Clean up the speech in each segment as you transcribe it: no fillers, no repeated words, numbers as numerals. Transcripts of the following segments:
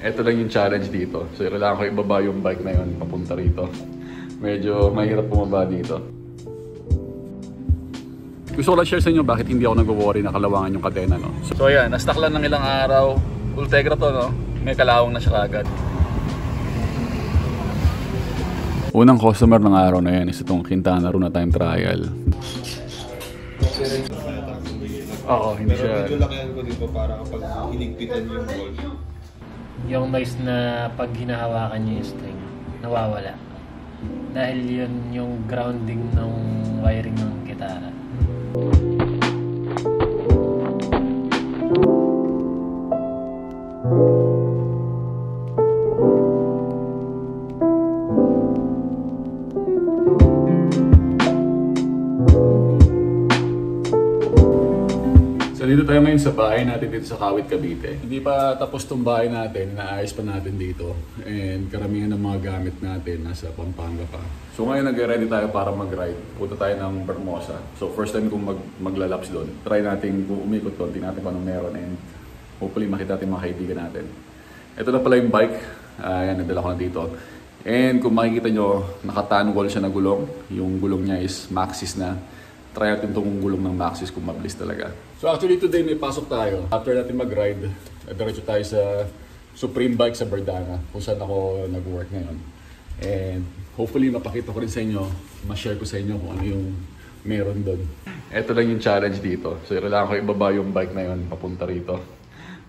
Ito lang yung challenge dito. So kailangan ko ibaba yung bike na yun papunta rito. Medyo mahirap bumaba dito. Gusto ko lang share sa inyo bakit hindi ako nag-worry na kalawangan yung kadena, no? So ayan, na-stuck lang ng ilang araw. Ultegra to, no? May kalawang na siya kagad. Unang customer ng araw na yan is itong Quintana Roo na time trial. Oo, hindi siya. Medyo lakihan ko dito para kapag hinigpitan yung ball. Yung noise na pag hinahawakan niyo yung string, nawawala. Dahil yun yung grounding ng wiring ng gitara. So dito tayo ngayon sa bahay natin dito sa Kawit, Cavite. Hindi pa tapos tong bahay natin, inaayos pa natin dito. And karamihan ng mga gamit natin nasa Pampanga pa. So ngayon nag-ready tayo para mag-ride. Punta tayo ng Bermosa. So first time kong maglalaps doon. Try natin kung umikot doon, tingnan natin kung anong meron. And hopefully makita natin mga kaibigan natin. Ito na pala yung bike. Ayan, nadala ko na dito. And kung makikita nyo, naka-tan wall siya na gulong. Yung gulong niya is Maxxis na. Try natin itong gulong ng Maxxis kung mabilis talaga. So actually today may pasok tayo. After natin mag-ride, diretso tayo sa Supreme Bike sa Verdana kung saan ako nag-work ngayon. And hopefully mapakita ko rin sa inyo, ma-share ko sa inyo kung ano yung meron doon. Ito lang yung challenge dito. So kailangan ko ibaba yung bike na yun papunta rito.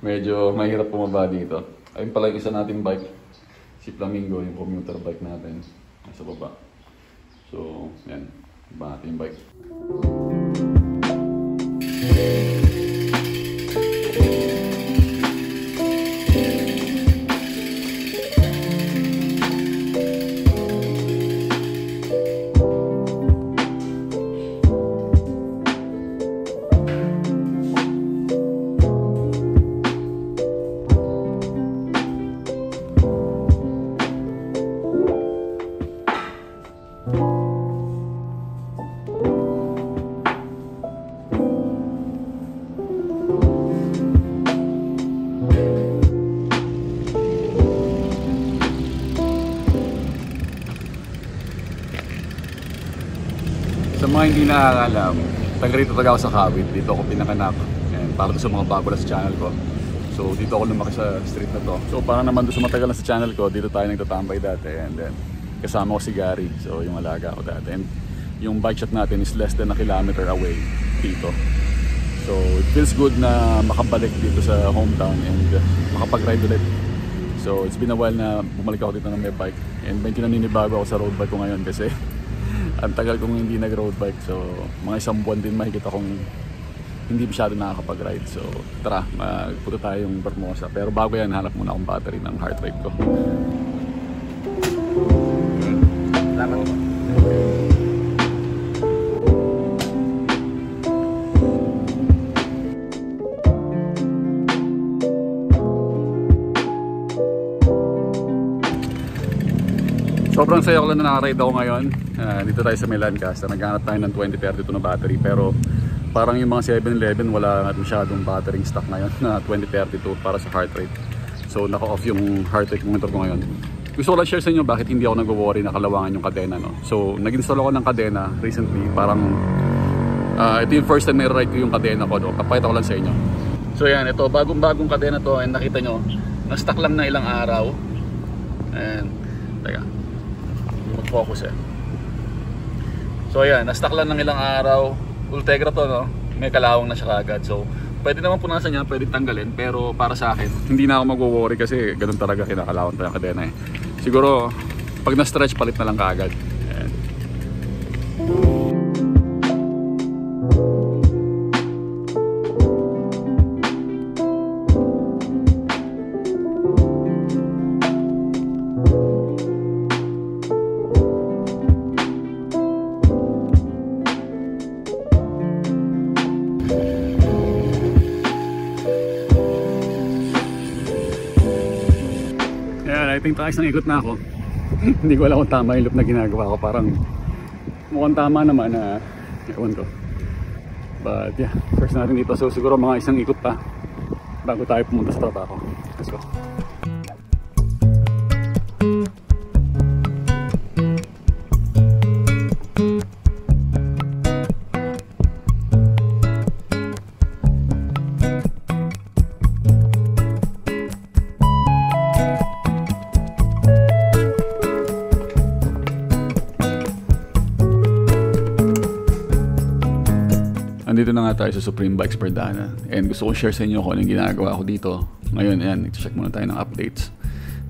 Medyo mahirap bumaba dito. Ayun pala yung isa nating bike. Si Flamingo, yung commuter bike natin. Nasa baba. So yan, ibaba natin yung bike. Sa mga hindi nakakalam, taga rito talaga ako sa Kawit. Dito ako pinanganak. And para sa mga bago na sa channel ko. So dito ako lumaki sa street na to. So para naman doon sa matagal na sa channel ko, dito tayo nagtatambay dati. And then kasama ko si Gary. So yung alaga ko dati. And yung bike shop natin is less than a kilometer away dito. So it feels good na makabalik dito sa hometown and makapag-ride ulit. So it's been a while na bumalik ako dito ng may bike. And medyo naninibago ako sa road bike ko ngayon kasi ang tagal kong hindi nag-road bike. So mga isang buwan din mahigit akong hindi masyado nakakapag-ride. So tara, magpunta tayo yung Bermosa. Pero bago yan, hanap muna akong battery ng heart rate ko. Salamat po. Sobrang saya ko lang na nakaride ako ngayon. Dito tayo sa may Lancaster. Naghanap tayo ng 2032 na battery. Pero parang yung mga 7-Eleven wala masyadong battery stock ngayon na 2032 para sa heart rate. So naka-off yung heart rate monitor ko ngayon. Gusto ko lang share sa inyo bakit hindi ako nag-worry na kalawangan yung kadena, no? So nag-install ako ng kadena recently. Parang ito yung first time na i-ride ko yung kadena ko, no? Papakita ko lang sa inyo. So yan, ito bagong-bagong kadena to. And nakita nyo, na-stuck lang na ilang araw. And teka, mag-focus eh. So ayan, na-stuck lang ng ilang araw. Ultegra to, no? May kalawang na siya kagad. So pwede naman punasan niya, pwede tanggalin. Pero para sa akin, hindi na ako mag-worry kasi ganun talaga kinakalawang to yung kadena eh. Siguro pag na-stretch, palit na lang kaagad. Ayan. I think takas nang ikot na ako. Hindi ko alam kung tama yung loop na ginagawa ko. Parang mukhang tama naman na ewan ko. But yeah, first natin dito. So siguro mga isang ikot pa bago tayo pumunta sa trabaho. Let's go. nandito na nga tayo sa Supreme Bikes Perdana. And gusto kong share sa inyo kung ano yung ginagawa ko dito. Ngayon, ayan, nag-check muna tayo ng updates.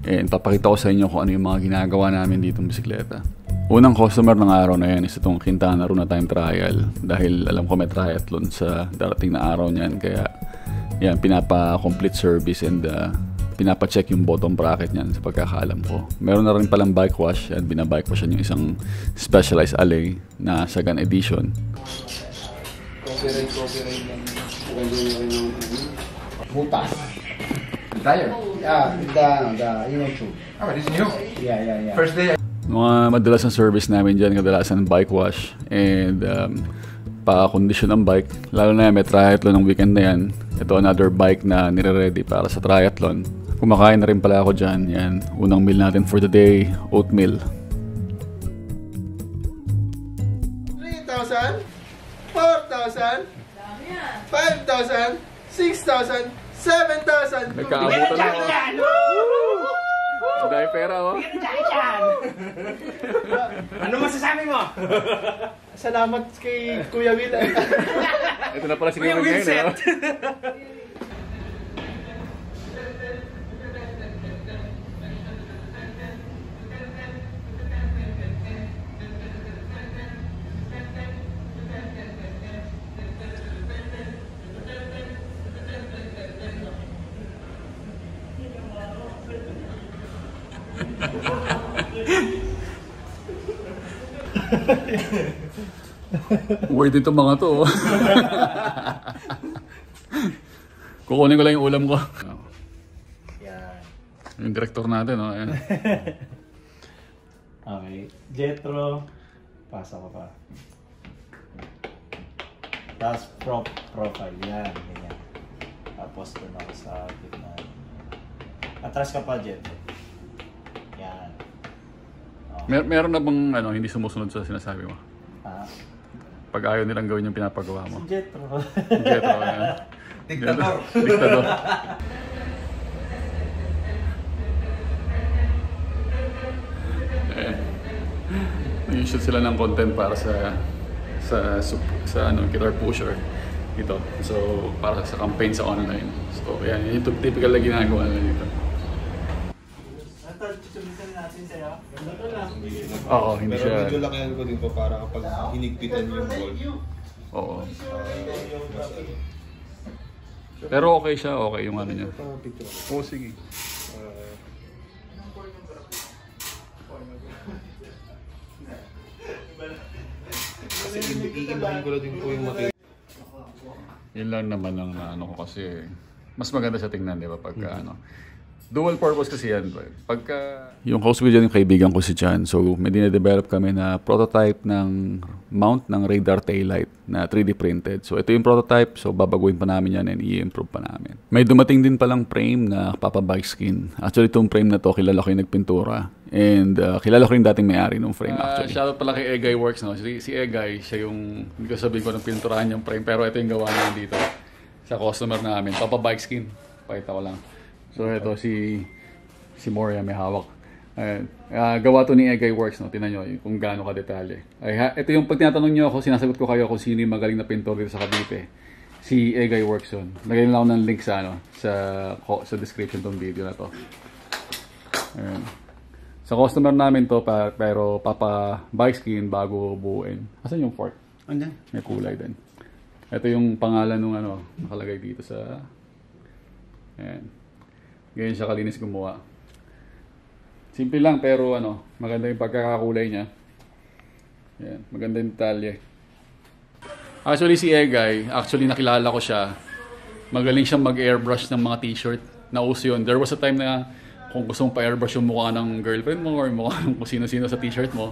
And papakita ko sa inyo kung ano yung mga ginagawa namin dito ng bisikleta. Unang customer ng araw na yan is itong Quintana Runa Time Trial. Dahil alam ko may triathlon sa darating na araw niyan. Kaya, yan, pinapa-complete service and pinapa-check yung bottom bracket niyan sa pagkakaalam ko. Meron na rin palang bike wash at binabike wash yung isang Specialized Alley na Sagan Edition. Copyright lang. Butas. Tire? Yeah, the YouTube. Oh, this is new. Yeah. First day. Mga madalas ang service namin dyan, kadalasan bike wash and pa-condition ng bike. Lalo na yan, may triathlon ng weekend na yan. Ito another bike na nire-ready para sa triathlon. Kumakain na rin pala ako dyan. Yan, unang meal natin for the day, oatmeal. 3,000, 4,000, 5,000, 6,000, 7,000. Nagkaabutan na ako. Dahil pera oh. Ano masasabi mo? Salamat kay Kuya Will. Ito na pala si Kuya Will ngayon. Word ito mga to. Kukunin ko lang yung ulam ko. Yan. Yung director natin, no? Ayan. Okay. Jetro. Pasa ko pa. Tapos profile. Yan. Ganyan. Tapos doon ako sa gitna. Atras ka pa, Jetro. Yan. Okay. Meron na bang hindi sumusunod sa sinasabi mo? Pag ayaw nilang gawin yung pinapagawa mo. Jetro. Jetro, ayan. Dictator. Dictator. Nag-shoot sila ng content para sa guitar pusher ito. So para sa campaign sa online. So yan, yung typical na ginagawa nila dito. Oo, hindi Pero siya. medyo lakihan ko din po para kapag hinigpitan yung bolt. Oo. Pero okay siya, okay yung ano niya. Oo, sige. Kasi iibahin ko lang din po yung material. Yun lang naman ang ko kasi mas maganda siya tingnan, di ba? Pagka dual purpose kasi yan. Pagka yung host ko dyan, yung kaibigan ko si John. So may dine-develop kami na prototype ng mount ng radar taillight na 3D printed. So ito yung prototype. So babaguhin pa namin yan and i-improve pa namin. May dumating din palang frame na papa-bike skin. Actually itong frame na to, kilala ko yung nagpintura. And kilala ko rin dating may-ari ng frame actually. Shoutout pala kay Egay Works. No? Si Egay, siya yung, hindi ko sabihin ko ng pinturahan yung frame. Pero ito yung gawa namin dito sa customer namin. Papa-bike skin. Pakita ko lang. So ito si Moria may hawak. Gawa to ni Egay Works, no? Tingnan nyo kung gaano ka detalye. Ito yung pag tinatanong nyo ako, sinasagot ko kayo kung sino yung magaling na pintor dito sa Cavite. Si Egay Works yun. Lagay lang ako ng link sa description tong video na to. Ayan. Sa customer namin to, pero papa bike skin bago buuin. Asan yung fork? Andan? May kulay din. Ito yung pangalan nung nakalagay dito sa. Ayan. Ganyan siya kalinis gumawa. Simple lang pero maganda yung pagkakakulay niya. Ayan, maganda yung detalye. Actually si Egay, nakilala ko siya. Magaling siyang mag-airbrush ng mga t-shirt. Nauso yun. There was a time na kung gusto mong pa-airbrush yung mukha ng girlfriend mo or mukha ng kung sino-sino sa t-shirt mo,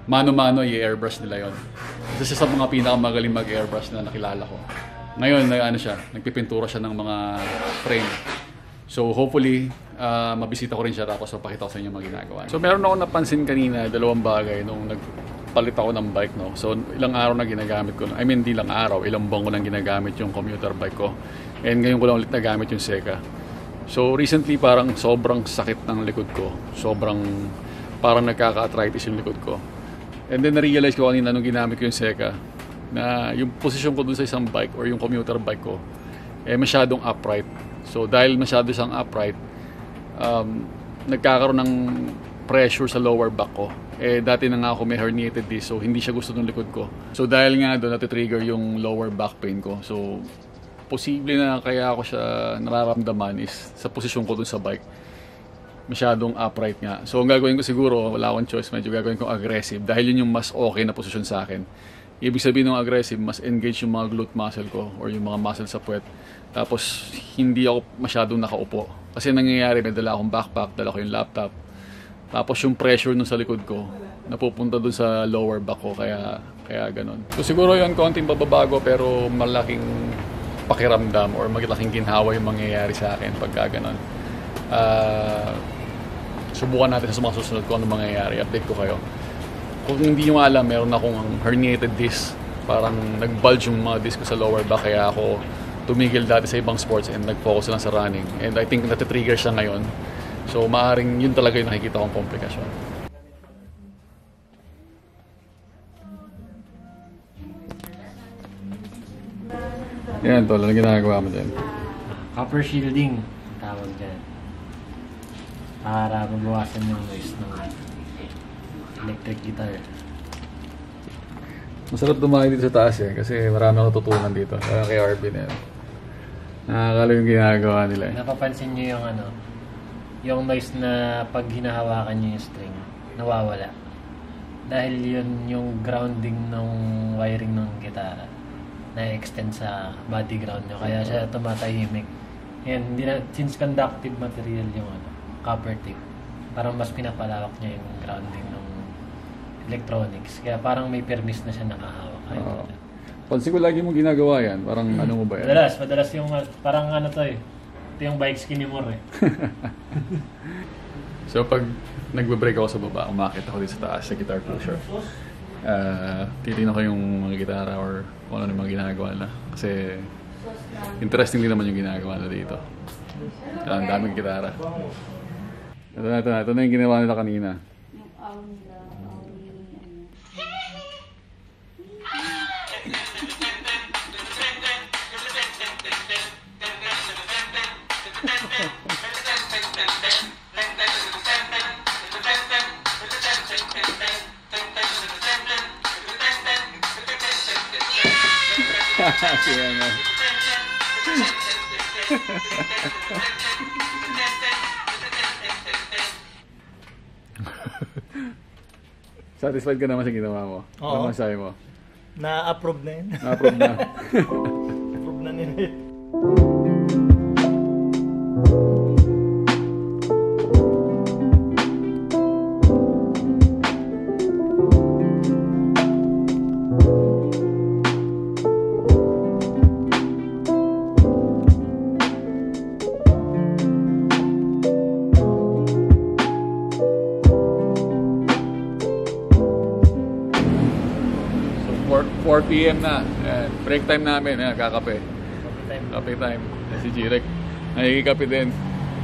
mano-mano i-airbrush nila yun. Isa siya sa mga pinakamagaling mag-airbrush na nakilala ko. Ngayon, nagpipintura siya ng mga frame. So hopefully, mabisita ko rin siya tapos mapakita ko sa inyo mga ginagawa. So meron ako napansin kanina, dalawang bagay nung nagpalit ako ng bike. No? So ilang araw na ginagamit ko. I mean, di lang araw, ilang buwan ko nang ginagamit yung commuter bike ko. And ngayon ko lang ulit nagamit yung Seka. So recently parang sobrang sakit ng likod ko. Parang nagkaka-arthritis yung likod ko. And then na-realize ko kanina nung ginamit ko yung Seka, na yung posisyon ko dun sa isang bike or yung commuter bike ko masyadong upright. So dahil masyado siyang upright, nagkakaroon ng pressure sa lower back ko. Dati na nga ako may herniated disc, so hindi siya gusto ng likod ko. So dahil nga doon natitrigger yung lower back pain ko. So posible na kaya ako siya nararamdaman is sa posisyon ko dun sa bike. Masyadong upright nga. So ang gagawin ko siguro, wala akong choice, medyo gagawin ko aggressive dahil yun yung mas okay na posisyon sa akin. Ibig sabihin ng aggressive, mas engage yung mga glute muscle ko or yung mga muscle sa puwet. Tapos hindi ako masyadong nakaupo. Kasi nangyayari, may dala akong backpack, dala ko yung laptop. Tapos yung pressure nun sa likod ko, napupunta dun sa lower back ko, kaya ganun. So siguro yun, konting bababago pero malaking pakiramdam or malaking ginhawa yung mangyayari sa akin pagka ganun. Subukan natin sa mga susunod ko ano mangyayari. Update ko kayo. Kung hindi nyo alam, meron akong herniated disc. Parang nag-bulge yung mga disc ko sa lower back. Kaya ako tumigil dati sa ibang sports and nag-focus lang sa running. And I think natitrigger siya ngayon. So maaaring yun talaga yung nakikita kong komplikasyon. Yan, tol. Ano ginagawa mo dyan? Copper shielding, tawag dyan. Para mabawasan yung noise ng electric guitar. Masarap dumayo dito sa taas kasi marami akong natutunan dito. Kay RB na yan. Nakakala yung ginagawa nila Napapansin nyo yung yung noise na pag hinahawakan nyo yung string, nawawala. Dahil yun yung grounding ng wiring ng gitara na-extend sa body ground nyo. Kaya siya tumatahimik. And since conductive material yung copper tip, parang mas pinapalawak niya yung grounding ng electronics. Kaya parang may permis na siya nakahawak. Pansin ko lagi mong ginagawa yan. Parang ano mo ba yan? Madalas yung parang ito yung bike skinny more So pag nagbe-break ako sa baba, umakit ako dito sa taas sa guitar pusher. Titignan ko yung mga gitara or kung ano yung mga ginagawa nila. Kasi interesting din naman yung ginagawa nila dito. Ang daming gitara. Ito na yung ginawa nila kanina. Satisfied ka naman sa ginawa mo? Oo. Ano masabi mo? Na-approve na yun. Na-approve na? Approve na nila yun. So 4 PM na. Ayan, break time namin. Ayan, kakape. Kape time. Si Jirek. Nakikikape din.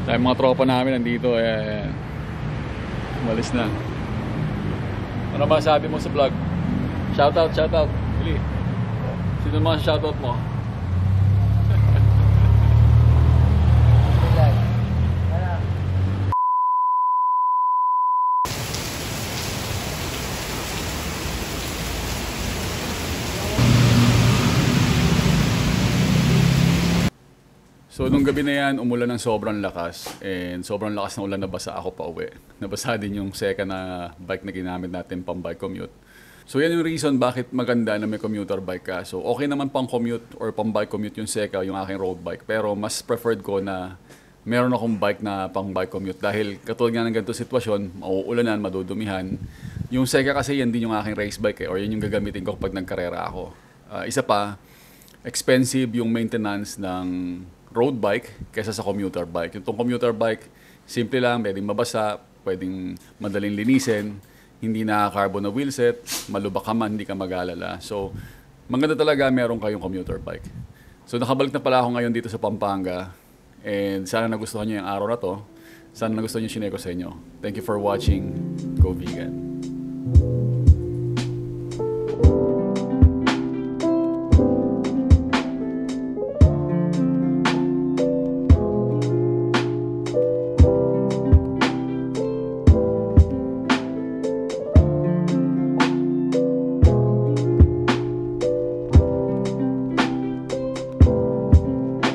Dahil mga tropa namin nandito. Ayan. Umalis na. Ano ba sabi mo sa vlog? Shoutout. Bili. Sino mga shoutout mo? So nung gabi na yan, umulan ng sobrang lakas and sobrang lakas ng ulan, nabasa ako pa uwi. Nabasa din yung second na bike na ginamit natin pang bike commute. So yan yung reason bakit maganda na may commuter bike ka. So okay naman pang commute or pang bike commute yung Seka, yung aking road bike. Pero mas preferred ko na meron akong bike na pang bike commute. Dahil katulad nga ng ganito sitwasyon, mauulanan, madudumihan. Yung Seka kasi yan din yung aking race bike or yan yung gagamitin ko kapag nagkarera ako. Isa pa, expensive yung maintenance ng road bike kaysa sa commuter bike. Yung commuter bike, simple lang, pwedeng mabasa, pwedeng madaling linisin, hindi na-carbon na wheelset, malubak ka man, hindi ka mag-alala. So, maganda talaga meron kayong commuter bike. So, nakabalik na pala ako ngayon dito sa Pampanga and sana nagustuhan nyo yung araw na to. Sana nagustuhan nyo yung shinare ko sa inyo. Thank you for watching. Go Vegan!